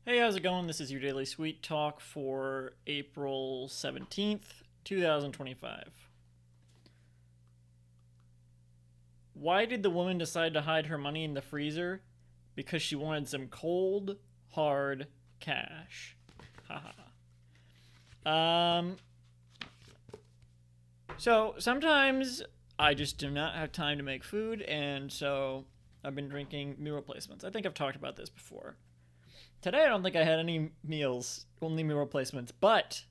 Hey, how's it going? This is your Daily Sweet Talk for April 17th, 2025. Why did the woman decide to hide her money in the freezer? Because she wanted some cold, hard cash. Haha. um, so sometimes I just do not have time to make food, and so I've been drinking meal replacements. I think I've talked about this before. Today I don't think I had any meals, only meal replacements, but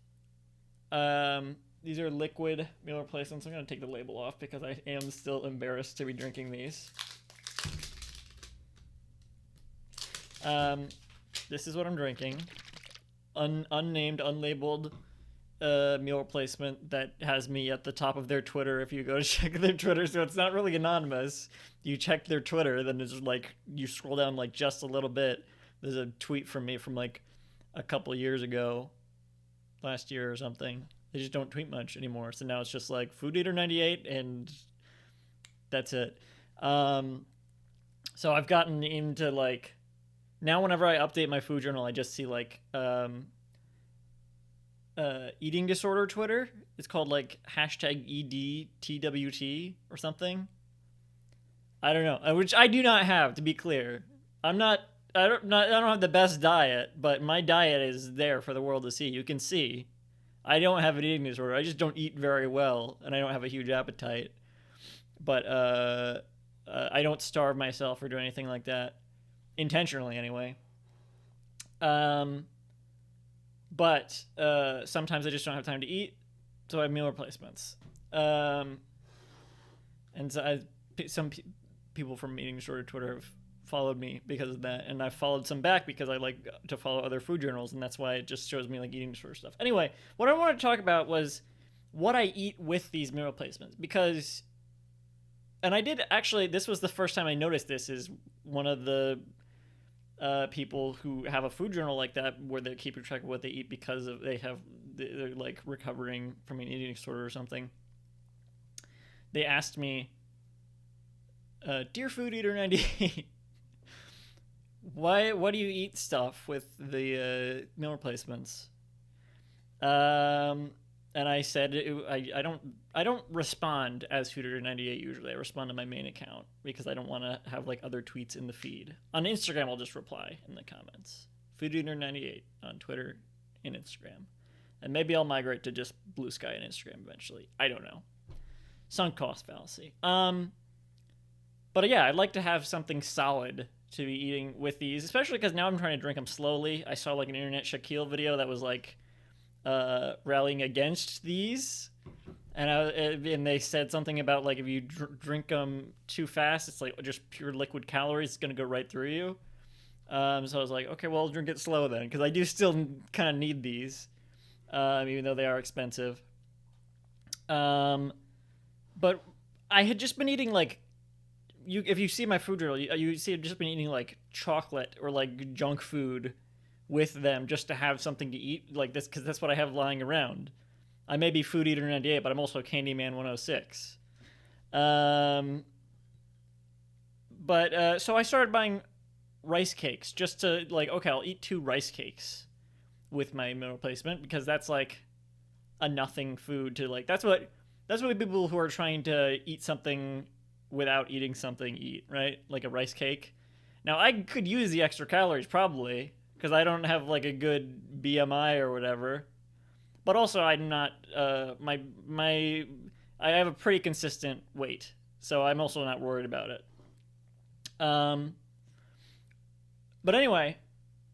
these are liquid meal replacements. I'm going to take the label off because I am still embarrassed to be drinking these. Um, this is what I'm drinking. Unnamed, unlabeled meal replacement that has me at the top of their Twitter if you go to check their Twitter. So it's not really anonymous. You check their Twitter, then it's like you scroll down like just a little bit. There's a tweet from me from like a couple years ago, last year or something. They just don't tweet much anymore. So now it's just like Food Eater 98 and that's it. So I've gotten into like now whenever I update my food journal, I just see like eating disorder Twitter. It's called like hashtag EDTWT or something. I don't know, which I do not have, to be clear. I'm not. I don't have the best diet, but my diet is there for the world to see. You can see. I don't have an eating disorder. I just don't eat very well, and I don't have a huge appetite. But I don't starve myself or do anything like that intentionally, anyway. Um, but sometimes I just don't have time to eat, so I have meal replacements. And so some people from eating disorder Twitter have followed me because of that, and I followed some back because I like to follow other food journals, and that's why it just shows me like eating disorder stuff. Anyway, what I wanted to talk about was what I eat with these meal replacements because, and I did actually. This was the first time I noticed this. Is one of the people who have a food journal like that where they keep track of what they eat because of they're like recovering from an eating disorder or something. They asked me, "Dear Food Eater 98, why do you eat stuff with the meal replacements?" Um, and I said I don't respond as Hooter 98 usually. I respond to my main account because I don't want to have like other tweets in the feed. On Instagram, I'll just reply in the comments. Fooder 98 on Twitter and Instagram, and maybe I'll migrate to just Blue Sky and Instagram eventually. I don't know. Sunk cost fallacy. But yeah, I'd like to have something solid to be eating with these, especially because now I'm trying to drink them slowly. I saw like an Internet Shaquille video that was like rallying against these, and they said something about like if you drink them too fast, it's like just pure liquid calories. It's gonna go right through you. So I was like, okay, well, I'll drink it slow then, because I do still kind of need these, even though they are expensive. But I had just been eating like if you see my food journal, you see I've just been eating like chocolate or like junk food with them just to have something to eat like this because that's what I have lying around. I may be Food Eater 98, but I'm also Candyman 106. Um, but so I started buying rice cakes just to like okay, I'll eat two rice cakes with my meal replacement because that's like a nothing food to like that's what people who are trying to eat something without eating something eat, right? Like a rice cake. Now I could use the extra calories probably because I don't have like a good BMI or whatever. But also I'm not my I have a pretty consistent weight, so I'm also not worried about it. Um, but anyway,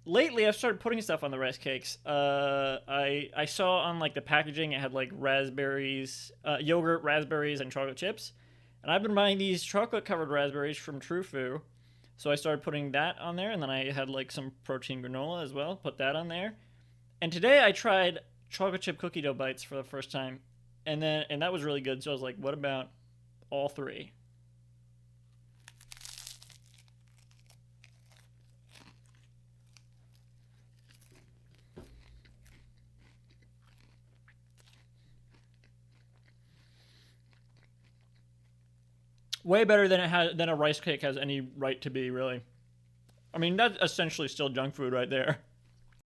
lately I've started putting stuff on the rice cakes. I saw on like the packaging it had like raspberries, yogurt, raspberries, and chocolate chips, and I've been buying these chocolate covered raspberries from Trufu. So I started putting that on there, and then I had like some protein granola as well. Put that on there, and today I tried chocolate chip cookie dough bites for the first time, and that was really good. So I was like, what about all three? Way better than it has than a rice cake has any right to be, really. I mean, that's essentially still junk food right there.